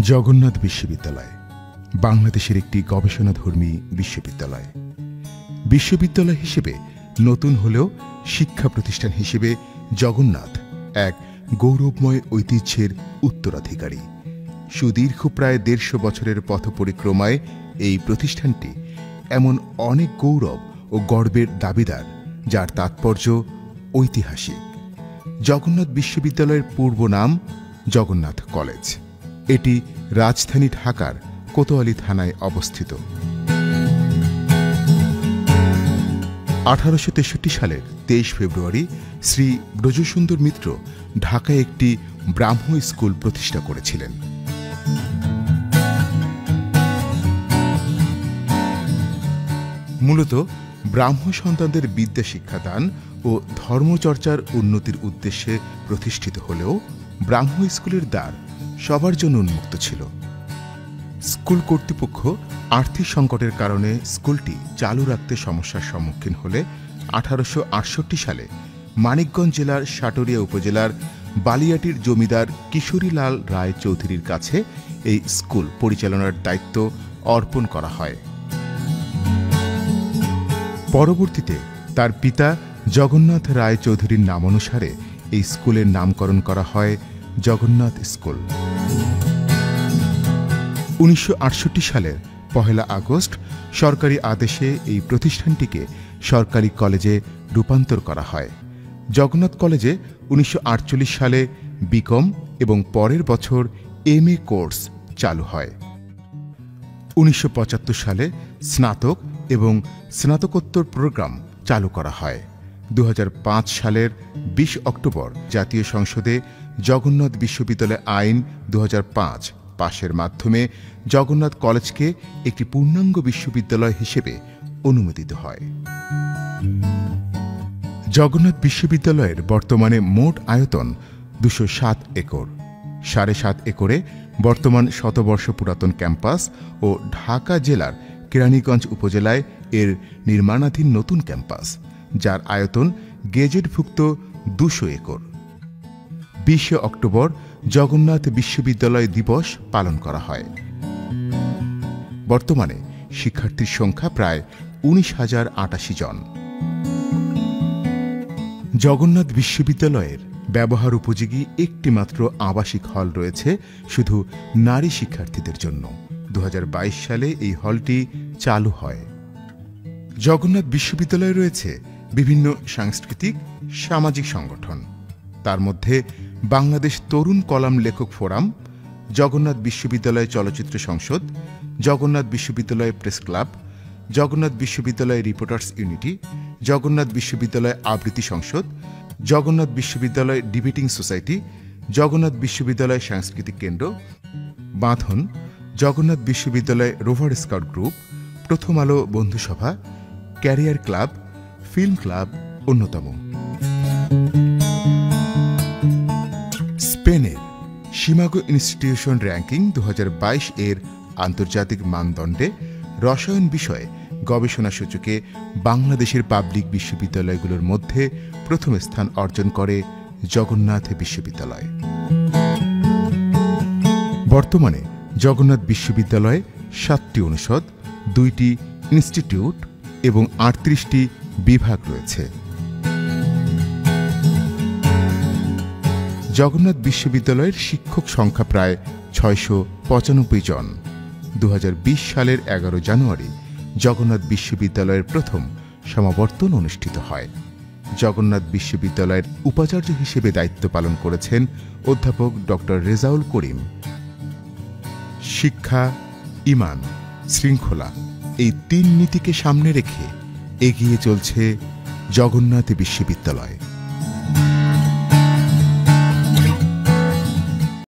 জগন্নাথ বিশ্ববিদ্যালয় বাংলাদেশের একটি গবেষণাধর্মী বিশ্ববিদ্যালয়। বিশ্ববিদ্যালয় হিসেবে নতুন হলেও শিক্ষা প্রতিষ্ঠান হিসেবে জগন্নাথ এক গৌরবময় ঐতিহ্যের উত্তরাধিকারী। সুদীর্ঘ প্রায় ১৫০ বছরের পথ পরিক্রমায় এই প্রতিষ্ঠানটি এমন অনেক গৌরব ও গর্বের দাবিদার, যার তাৎপর্য ঐতিহাসিক। জগন্নাথ বিশ্ববিদ্যালয়ের পূর্ব নাম জগন্নাথ কলেজ। এটি রাজধানী ঢাকার কোতোয়ালি থানায় অবস্থিত। ১৮৬৩ সালের ২৩ ফেব্রুয়ারি শ্রী ব্রজসুন্দর মিত্র ঢাকায় একটি ব্রাহ্ম স্কুল প্রতিষ্ঠা করেছিলেন। মূলত ব্রাহ্ম সন্তানদের বিদ্যা শিক্ষাদান ও ধর্মচর্চার উন্নতির উদ্দেশ্যে প্রতিষ্ঠিত হলেও ব্রাহ্ম স্কুলের দ্বার সবার জন্য উন্মুক্ত ছিল। স্কুল কর্তৃপক্ষ আর্থিক সংকটের কারণে স্কুলটি চালু রাখতে সমস্যার সম্মুখীন হলে ১৮৬৮ সালে মানিকগঞ্জ জেলার সাটুরিয়া উপজেলার বালিয়াটির জমিদার কিশোরীলাল রায় চৌধুরীর কাছে এই স্কুল পরিচালনার দায়িত্ব অর্পণ করা হয়। পরবর্তীতে তার পিতা জগন্নাথ রায় চৌধুরীর নামানুসারে এই স্কুলের নামকরণ করা হয় জগন্নাথ স্কুল। ১৯৬৮ সালের ১ আগস্ট সরকারি আদেশে এই প্রতিষ্ঠানটিকে সরকারি কলেজে রূপান্তর করা হয়। জগন্নাথ কলেজে ১৯৪৮ সালে বিকম এবং পরের বছর MA কোর্স চালু হয়। ১৯৭৫ সালে স্নাতক এবং স্নাতকোত্তর প্রোগ্রাম চালু করা হয়। ২০০৫ সালের ২০ অক্টোবর জাতীয় সংসদে জগন্নাথ বিশ্ববিদ্যালয় আইন ২০০৫ পাশের মাধ্যমে জগন্নাথ কলেজকে একটি পূর্ণাঙ্গ বিশ্ববিদ্যালয় হিসেবে অনুমোদিত হয়। জগন্নাথ বিশ্ববিদ্যালয়ের বর্তমানে মোট আয়তন ২০৭ একর। ৭.৫ একরে বর্তমান শতবর্ষ পুরাতন ক্যাম্পাস ও ঢাকা জেলার কেরানীগঞ্জ উপজেলায় এর নির্মাণাধীন নতুন ক্যাম্পাস, যার আয়তন গেজেটভুক্ত ২০০ একর। ২০ অক্টোবর জগন্নাথ বিশ্ববিদ্যালয় দিবস পালন করা হয়। বর্তমানে শিক্ষার্থীর সংখ্যা প্রায় ১৯,০৮৮ জন। জগন্নাথ বিশ্ববিদ্যালয়ের ব্যবহার উপযোগী একটি মাত্র আবাসিক হল রয়েছে শুধু নারী শিক্ষার্থীদের জন্য। ২০২২ সালে এই হলটি চালু হয়। জগন্নাথ বিশ্ববিদ্যালয়ে রয়েছে বিভিন্ন সাংস্কৃতিক সামাজিক সংগঠন। তার মধ্যে বাংলাদেশ তরুণ কলাম লেখক ফোরাম, জগন্নাথ বিশ্ববিদ্যালয় চলচ্চিত্র সংসদ, জগন্নাথ বিশ্ববিদ্যালয় প্রেস ক্লাব, জগন্নাথ বিশ্ববিদ্যালয় রিপোর্টার্স ইউনিটি, জগন্নাথ বিশ্ববিদ্যালয় আবৃত্তি সংসদ, জগন্নাথ বিশ্ববিদ্যালয় ডিবেটিং সোসাইটি, জগন্নাথ বিশ্ববিদ্যালয় সাংস্কৃতিক কেন্দ্র, বাঁধন, জগন্নাথ বিশ্ববিদ্যালয় রোভার স্কাউট গ্রুপ, প্রথম আলো বন্ধুসভা, ক্যারিয়ার ক্লাব, ফিল্ম ক্লাব অন্যতম। স্পেনের শিমাগো ইনস্টিটিউশন র্যাঙ্কিং ২০২২ এর আন্তর্জাতিক মানদণ্ডে রসায়ন বিষয়ে গবেষণা সূচকে বাংলাদেশের পাবলিক বিশ্ববিদ্যালয়গুলোর মধ্যে প্রথম স্থান অর্জন করে জগন্নাথ বিশ্ববিদ্যালয়। বর্তমানে জগন্নাথ বিশ্ববিদ্যালয়ে ৭টি অনুষদ, ২টি ইনস্টিটিউট এবং ৩৮টি বিভাগ রয়েছে। জগন্নাথ বিশ্ববিদ্যালয়ের শিক্ষক সংখ্যা প্রায় ৬৯৫ জন। ২০২০ সালের ১১ জানুয়ারি জগন্নাথ বিশ্ববিদ্যালয়ের প্রথম সমাবর্তন অনুষ্ঠিত হয়। জগন্নাথ বিশ্ববিদ্যালয়ের উপাচার্য হিসেবে দায়িত্ব পালন করেছেন অধ্যাপক ড রেজাউল করিম। শিক্ষা, ঈমান, শৃঙ্খলা এই ৩ নীতিকে সামনে রেখে এগিয়ে চলছে জগন্নাথ বিশ্ববিদ্যালয়।